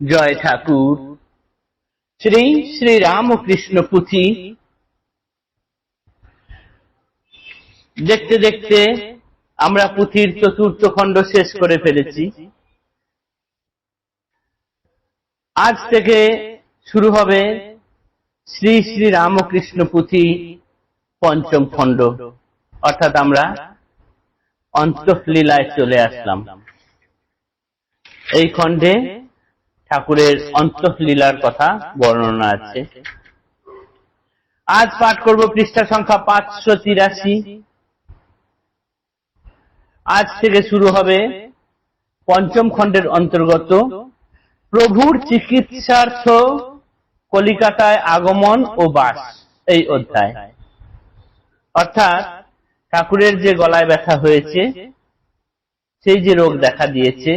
জয় ঠাকুর। শ্রী শ্রী রামকৃষ্ণ পুঁথি দেখতে দেখতে আমরা পুঁথির চতুর্থ খণ্ড শেষ করে ফেলেছি। আজ থেকে শুরু হবে শ্রী শ্রী রামকৃষ্ণ পুঁথি পঞ্চম খণ্ড, অর্থাৎ আমরা অন্তঃলীলায় চলে আসলাম। এই খণ্ডে ঠাকুরের অন্তঃলীলার কথা বর্ণনা আছে। আজ পাঠ করব পৃষ্ঠা সংখ্যা 583। আজ থেকে শুরু হবে পঞ্চম খণ্ডের অন্তর্গত প্রভুর চিকিৎসার্থ কলিকাতায় আগমন ও বাস, এই অধ্যায়। অর্থাৎ ঠাকুরের যে গলায় ব্যথা হয়েছে, সেই যে রোগ দেখা দিয়েছে,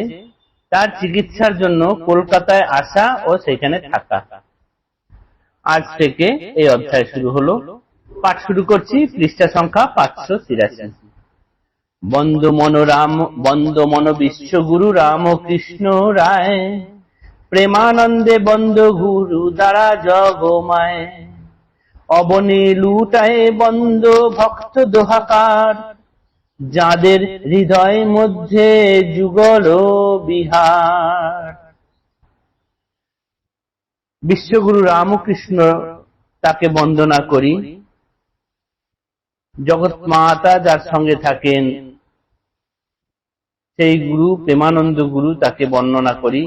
তার চিকিৎসার জন্য কলকাতায় আসা ও সেখানে থাকা। আজ থেকে এই অধ্যায় শুরু হলো। পাঠ শুরু করছি পৃষ্ঠা সংখ্যা 583। বন্দ মন বিশ্বগুরু রামকৃষ্ণ রায়, প্রেমানন্দে বন্দ গুরু দ্বারা জগমায়, অবনী লুটায় বন্দ ভক্ত দোহাকার, যাদের হৃদয় মধ্যে যুগল বিহার। বিশ্বগুরু রামকৃষ্ণ তাকে বন্দনা করি, জগৎ মাতা যার সঙ্গে থাকেন সেই গুরু প্রেমানন্দ গুরু, তাকে বর্ণনা করি।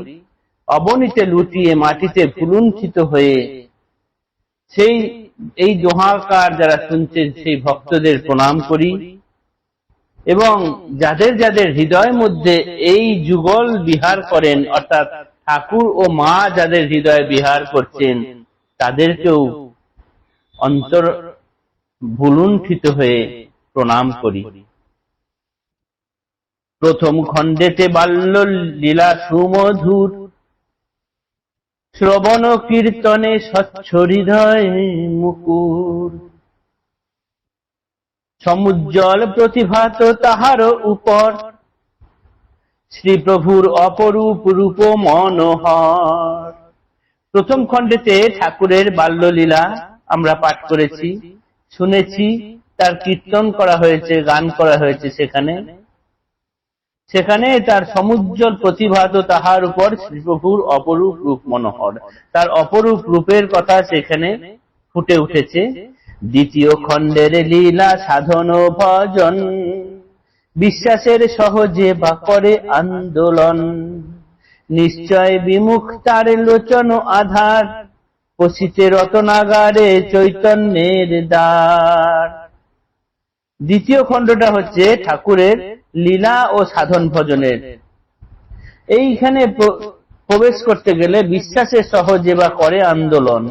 অবনীতে লুটিয়ে মাটিতে ভুলুণ্ঠিত হয়ে সেই এই দোহাকার যারা শুনছেন সেই ভক্তদের প্রণাম করি, এবং যাদের যাদের হৃদয় মধ্যে এই যুগল বিহার করেন, অর্থাৎ ঠাকুর ও মা যাদের হৃদয়ে বিহার করছেন, তাদেরকেও অন্তর ভুলুণ্ঠিত হয়ে প্রণাম করি। প্রথম খণ্ডেতে বাল্য লীলা সুমধুর, শ্রবণ কীর্তনে স্বচ্ছ হৃদয় মুকুর, সমুজ্জ্বল প্রতিভাত তাহার উপর, শ্রীপ্রভুর অপরূপ রূপ মনোহর। প্রথম খণ্ডেতে ঠাকুরের বাল্যলীলা আমরা পাঠ করেছি, শুনেছি, তার কীর্তন করা হয়েছে, গান করা হয়েছে। সেখানে তার সমুজ্জ্বল প্রতিভাত তাহার উপর, শ্রীপ্রভুর অপরূপ রূপ মনোহর, তার অপরূপ রূপের কথা সেখানে ফুটে উঠেছে। দ্বিতীয় খণ্ডের লীলা সাধন ভজন, বিশ্বাসের সহজে বা করে আন্দোলন, নিশ্চয় বিমুখ তার লোচন আধার, পশিতে রতনাগারে চৈতন্যের দ্বার। দ্বিতীয় খণ্ডটা হচ্ছে ঠাকুরের লীলা ও সাধন ভজনের। এইখানে প্রবেশ করতে গেলে বিশ্বাসের সহজে বা করে আন্দোলন,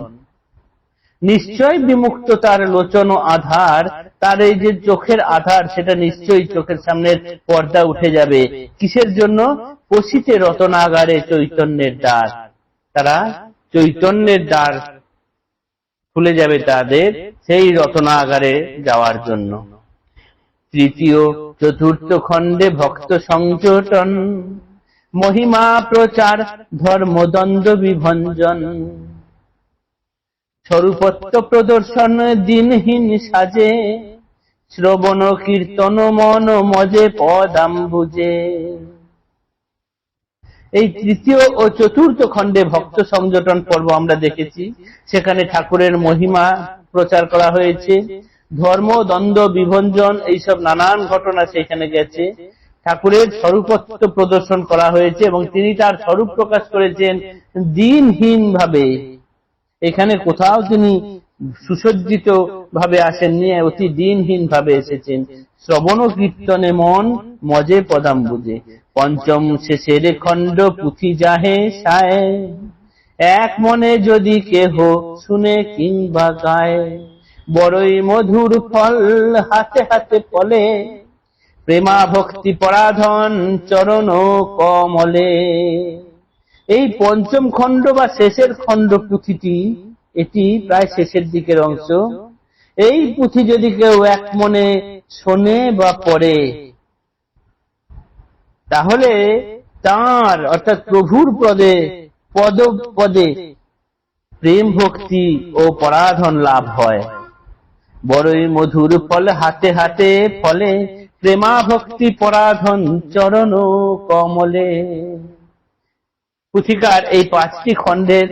নিশ্চয় বিমুক্ত তার লোচন আধার, তার এই যে চোখের আধার, সেটা নিশ্চয়ই চোখের সামনের পর্দা উঠে যাবে। কিসের জন্য? পশিতে রতনাগারে চৈতন্যের দ্বার, তারা চৈতন্যের দ্বার খুলে যাবে তাদের সেই রতনাগারে যাওয়ার জন্য। তৃতীয় চতুর্থ খণ্ডে ভক্ত সংযোজন, মহিমা প্রচার, ধর্মদ্বন্দ্ব বিভঞ্জন, স্বরূপত্ব প্রদর্শন দিনহীন সাজে, শ্রবণ কীর্তন মন মজে পদাম্বুজে। এই তৃতীয় ও চতুর্থ খণ্ডে ভক্ত সংযোজন পর্ব আমরা দেখেছি। সেখানে ঠাকুরের মহিমা প্রচার করা হয়েছে, ধর্ম দ্বন্দ্ব বিভঞ্জন, এইসব নানান ঘটনা সেখানে গেছে। ঠাকুরের স্বরূপত্ব প্রদর্শন করা হয়েছে এবং তিনি তার স্বরূপ প্রকাশ করেছেন দিনহীন ভাবে। এখানে কোথাও তিনি সুসজ্জিত ভাবে আসেননি, অতি দিনহীন ভাবে এসেছেন। শ্রবণ কীর্তনে মন মজে পদাম্বুজে। পঞ্চম শেষের খণ্ড পুঁথি যাহে সায়, এক মনে যদি কেহ শুনে কিংবা গায়, বড়ই মধুর ফল হাতে হাতে ফলে, প্রেমা ভক্তি পরাধন চরণ কমলে। এই পঞ্চম খণ্ড বা শেষের খণ্ড পুঁথিটি, এটি প্রায় শেষের দিকের অংশ। এই পুঁথি যদি কেউ এক মনে শোনে বা পড়ে, তাহলে তার অর্থাৎ প্রভুর পদে পদে পদে প্রেম ভক্তি ও পরাধন লাভ হয়। বড়ই মধুর ফল হাতে হাতে ফলে, প্রেমা ভক্তি পরাধন চরণ কমলে। পুথিকার এই 5টি খণ্ডের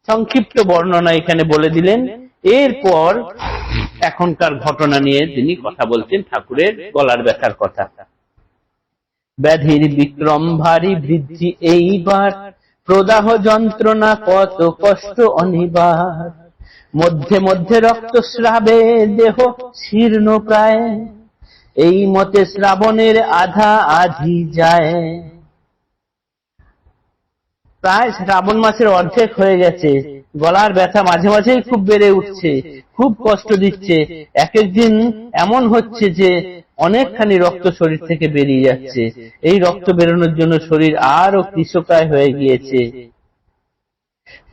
সংক্ষিপ্ত বর্ণনা এখানে বলে দিলেন। এরপর এখনকার ঘটনা নিয়ে তিনি কথা বলছেন, ঠাকুরের গলার ব্যথার কথা। ব্যাধির বিক্রম ভারী বৃদ্ধি এইবার, প্রদাহ যন্ত্রণা কত কষ্ট অনিবার। মধ্যে মধ্যে রক্তস্রাবে দেহ শীর্ণ প্রায়, এই মতে শ্রাবণের আধা আধি যায়। প্রায় শ্রাবণ মাসের অর্ধেক হয়ে গেছে, গলার ব্যথা মাঝে মাঝেই খুব বেড়ে উঠছে, খুব কষ্ট দিচ্ছে। এক একদিন এমন হচ্ছে যে অনেকখানি রক্ত শরীর থেকে বেরিয়ে যাচ্ছে। এই রক্ত বেরোনোর জন্য শরীর আরো কৃশকায় হয়ে গিয়েছে।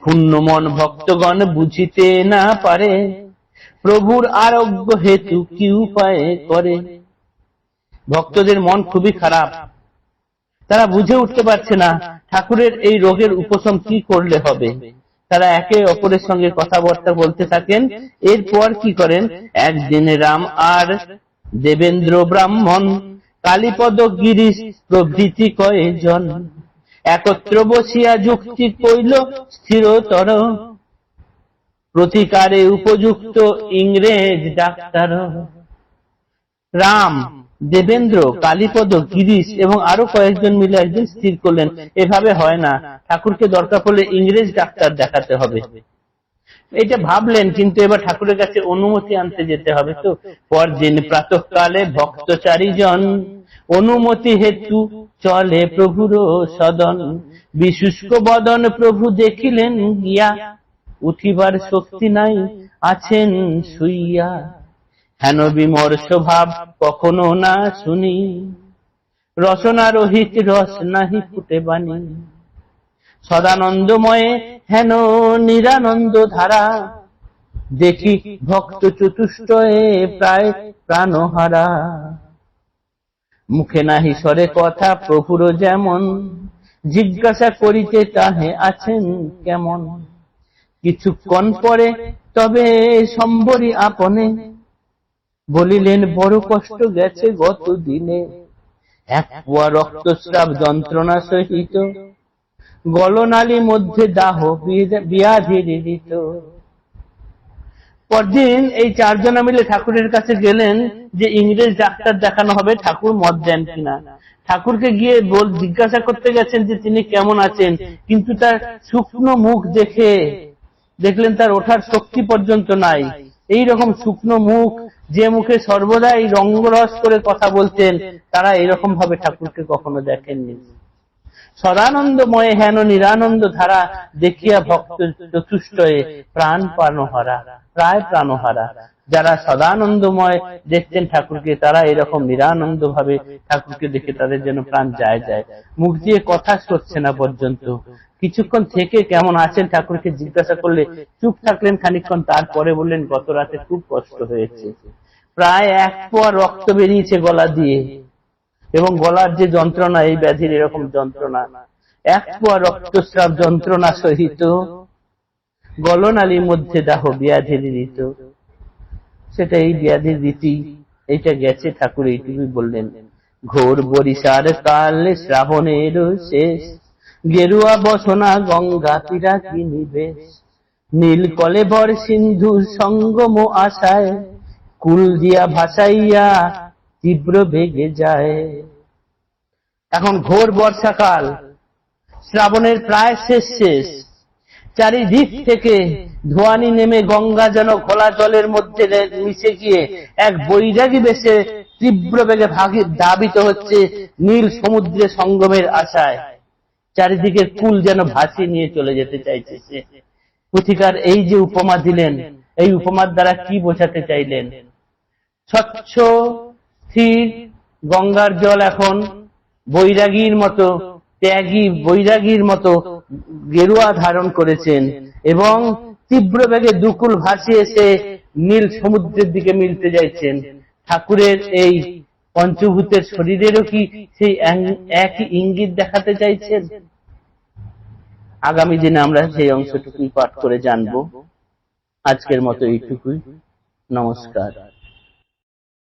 ক্ষুণ্ণ মন ভক্তগণ বুঝিতে না পারে, প্রভুর আরোগ্য হেতু কি উপায় করে। ভক্তদের মন খুবই খারাপ, তারা বুঝে উঠতে পারছে না ঠাকুরের এই রোগের উপশম কি করলে হবে। তারা একে অপরের সঙ্গে কথাবার্তা বলতে থাকেন। এরপর কি করেন, একদিন রাম আর দেবেন্দ্র ব্রাহ্মণ, কালীপদ গিরিশ প্রভৃতি কয়েকজন, একত্র বসিয়া যুক্তি কইল স্থিরতর, প্রতিকারে উপযুক্ত ইংরেজ ডাক্তার। রাম, দেবেন্দ্র, কালীপদ, গিরিশ এবং আরো কয়েকজন মিলে একদিন স্থির করলেন, এভাবে হয় না, ঠাকুরকে দরকার পড়লে ইংরেজ ডাক্তার দেখাতে হবে। এটা ভাবলেন, কিন্তু এবার ঠাকুরের কাছে অনুমতি আনতে যেতে হবে। তো পরদিন প্রাতঃকালে ভক্ত 4 জন, অনুমতি হেতু চলে প্রভুর সদন। বিশুষ্ক বদন প্রভু দেখিলেন গিয়া, উঠিবার শক্তি নাই আছেন শুইয়া। হেন বিমর্ষ ভাব কখনো না শুনি, রসনা রহিত রস নাহি ফুটে বাণী। সদানন্দময়ে হেন নিরানন্দ ধারা, দেখি ভক্ত চতুষ্টয়ে প্রায় প্রাণহারা। মুখে নাহি সরে কথা প্রভুর যেমন, জিজ্ঞাসা করিতে তাহে আছেন কেমন। কিছুক্ষণ পরে তবে সম্বরী আপনে, বলিলেন বড় কষ্ট গেছে গত দিনে। 1 পোয়া রক্তস্রাব যন্ত্রণা সহিত, গলনালী মধ্যে দাহ ব্যাধির ঋত। পরদিন এই 4 জনা মিলে ঠাকুরের কাছে গেলেন যে ইংরেজ ডাক্তার দেখানো হবে, ঠাকুর মত দেন কিনা। ঠাকুরকে গিয়ে জিজ্ঞাসা করতে গেছেন যে তিনি কেমন আছেন, কিন্তু তার শুকনো মুখ দেখে দেখলেন তার ওঠার শক্তি পর্যন্ত নাই। এই রকম শুকনো মুখ, যে মুখে সর্বদাই রঙ্গরস করে কথা বলতেন, তারা এরকম ভাবে ঠাকুরকে কখনো দেখেননি। সদানন্দময়ে হেন নিরানন্দ ধারা, দেখিয়া ভক্ত চতুষ্টয়ে প্রাণ প্রাণহারা, প্রায় প্রাণহারা। যারা সদানন্দময় দেখতেন ঠাকুরকে, তারা এরকম নিরানন্দ ভাবে ঠাকুরকে দেখে তাদের যেন প্রাণ যায় যায়। মুখ দিয়ে কথা সরছে না পর্যন্ত। কিছুক্ষণ থেকে কেমন আছেন ঠাকুরকে জিজ্ঞাসা করলে চুপ থাকলেন খানিকক্ষণ, তারপরে বললেন গত রাতে খুব কষ্ট হয়েছে, প্রায় 1 পোয়া রক্ত বেরিয়েছে গলা দিয়ে, এবং গলার যে যন্ত্রণা, এই ব্যাধির এরকম যন্ত্রণা। 1 পোয়া রক্তস্রাব যন্ত্রণা সহিত, গলনালীর মধ্যে দাহ ব্যাধির ঋত। সেটা এই ব্যাধির রীতি, এইটা গেছে, ঠাকুর এইটুকুই বললেন। ঘোর বরিশার কাল শ্রাবণের শেষ, গেরুয়া বসনা গঙ্গা তীরা কি নিবেশ। নীল কলেবর সিন্ধু সঙ্গম আশায়, কুল দিয়া ভাসাইয়া তীব্র বেগে যায়। এখন ঘোর বর্ষাকাল, শ্রাবণের প্রায় শেষ। চারিদিক থেকে ধোঁয়ানি নেমে গঙ্গা যেন ঘোলা জলের মধ্যে মিশে গিয়ে এক বৈরাগী বেশে তীব্র বেগে ধাবিত হচ্ছে নীল সমুদ্রে সঙ্গমের আশায়। চারিদিকের কুল যেন ভাসিয়ে নিয়ে চলে যেতে চাইছে সে। পুথিকার এই যে উপমা দিলেন, এই উপমার দ্বারা কি বোঝাতে চাইলেন? স্বচ্ছ স্থির গঙ্গার জল এখন বৈরাগীর মতো, ত্যাগী বৈরাগীর মতো গেরুয়া ধারণ করেছেন, এবং তীব্র বেগে দুকুল ভাসিয়ে এসে নীল সমুদ্রের দিকে মিলতে যাইছেন। ঠাকুরের এই পঞ্চভূতের শরীরেরও কি সেই একই ইঙ্গিত দেখাতে চাইছেন? আগামী দিনে আমরা সেই অংশটুকুই পাঠ করে জানবো। আজকের মতো এইটুকুই। নমস্কার।